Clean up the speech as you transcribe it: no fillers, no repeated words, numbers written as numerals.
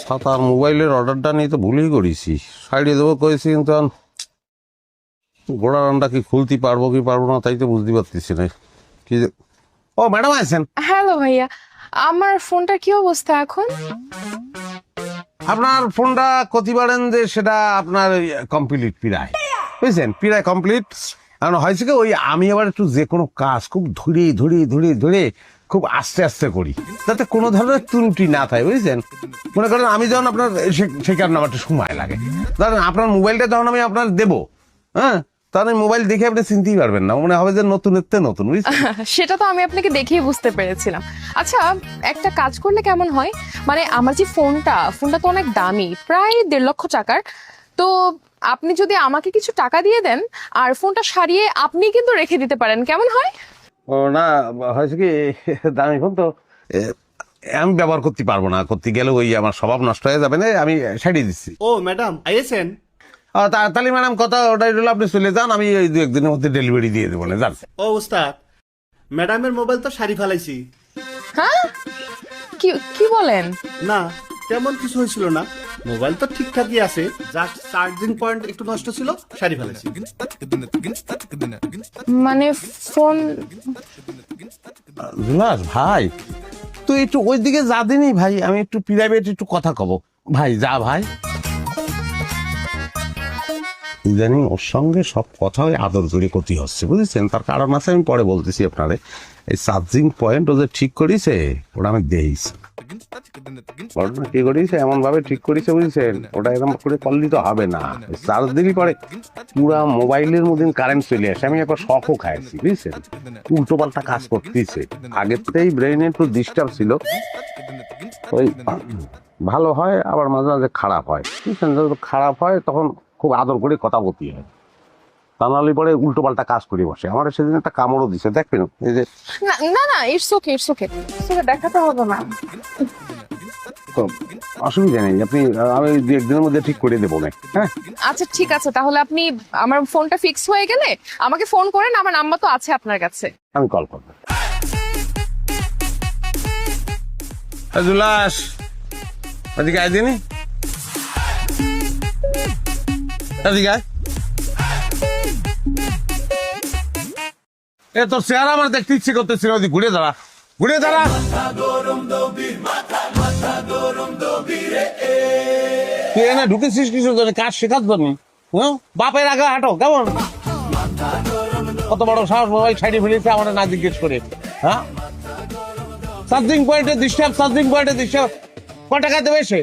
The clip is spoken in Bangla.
ছাতার মোবাইলের অর্ডারটা নিয়ে তো ভুলই করেছি, সাইডে দেবো করেছি, কিন্তু ঘোড়া রান্না কি খুলতে পারবো কি পারবো না তাই তো বুঝতে পারতেছি না কি যে। ও ম্যাডাম আছেন? হ্যালো ভাইয়া, আমার ফোনটার কি অবস্থা এখন? আপনার ফোনটা ক্ষতি পারেন যে সেটা আপনার কমপ্লিট প্রায়, বুঝছেন, প্রায় কমপ্লিট। কারণ হয়েছে কি, ওই আমি আবার একটু যে কোনো কাজ খুব ধরে খুব আস্তে আস্তে করি, যাতে কোনো ধরনের ত্রুটি না থাকে, বুঝছেন। মনে করেন আমি যখন আপনার সেই কারণে আমার একটু সময় লাগে। ধরেন আপনার মোবাইলটা যখন আমি আপনার দেবো, হ্যাঁ, তাহলে মোবাইল দেখে আপনি চিনতেই পারবেন না, মনে হবে যে নতুন, বুঝছেন। সেটা তো আমি আপনাকে দেখেই বুঝতে পেরেছিলাম। আচ্ছা, একটা কাজ করলে কেমন হয়, মানে আমার যে ফোনটা তো অনেক দামি, প্রায় 1.5 লক্ষ টাকার। তো আপনি যদি আমাকে কিছু টাকা দিয়ে দেন আর ফোনটা সারিয়ে আপনি কিন্তু রেখে দিতে পারেন, কেমন হয়? ও না, হয়েছে কি, দামি ফোন তো আমি ব্যবহার করতে পারবো না, করতে গেলে ওই আমার স্বভাব নষ্ট হয়ে যাবে না, আমি সারিয়ে দিচ্ছি। ও ম্যাডাম আইয়েছেন? তাহলে ম্যাডাম কথা ওটাই রইল, আপনি চলে যান, আমি এই 2-1 দিনের মধ্যে ডেলিভারি দিয়ে দেবো না, যান। ও উস্তাদ, ম্যাডামের মোবাইল তো সারি ফেলাইছি। হ্যাঁ, কি কি বলেন? না, তেমন কিছু হয়েছিল না, মোবাইল তো ঠিকঠাকই আছে, জাস্ট চার্জিং পয়েন্ট একটু নষ্ট ছিল, সারি ফেলাইছি। মানে ফোন জুলাস ভাই, তুই একটু ওই দিকে যা দিনি ভাই, আমি একটু প্রাইভেট একটু কথা কব ভাই, যা ভাই। ইদানিং ওর সঙ্গে সব কথা ওই আদর করে ক্ষতি হচ্ছে, বুঝেছেন। তার কারণ আছে, আমি পরে বলতেছি আপনারে। এই চার্জিং পয়েন্ট ও যে ঠিক করিছে, ওটা আমি দেখছি কি করিছে, এমন ভাবে ঠিক করিছে, বুঝছেন। ওটা এরকম করে করলে তো হবে না, চার্জ দিলি পরে পুরা মোবাইলের মধ্যে কারেন্ট চলে আসে। আমি একবার শখও খাইছি, বুঝছেন, উল্টো পাল্টা কাজ করতেছে। আগের থেকেই ব্রেইনে একটু ডিস্টার্ব ছিল, ওই ভালো হয় আবার মাঝে মাঝে খারাপ হয়, বুঝছেন। যখন খারাপ হয় তখন খুব আদর করে কথা বলতে হয়, তা নাহলে পরে উল্টো পাল্টা কাজ করে বসে। আমার সেদিন একটা কামড়ও দিছে, দেখবেন এই যে। না, ইটস ওকে, দেখাতে হবে না। তো অসুবিধা নেই, আপনি আমি 2-1 দিনের মধ্যে ঠিক করে দেবো না, হ্যাঁ। আচ্ছা ঠিক আছে, তাহলে আপনি আমার ফোনটা ফিক্স হয়ে গেলে আমাকে ফোন করেন, আমার নাম্বার তো আছে আপনার কাছে। আমি কল করবো। জুলাস, এদিকে আয় দিনি, এদিকে আয়। এ তোর চেহারা আমার দেখতে ইচ্ছে করতেছিল, ওদিকে ঘুরে দাঁড়া। তুই এনে ঢুকেছিস কিছু জন্য, কাজ শেখার জন্য, হ্যাঁ। বাপের আগে হাঁটো, কেমন কত বড় সাহস, মোবাইল সাইডে ফেলেছে আমার না জিজ্ঞেস করে, হ্যাঁ। চার্জিং পয়েন্টে ডিস্টার্ব, কয় টাকা দেবে সে?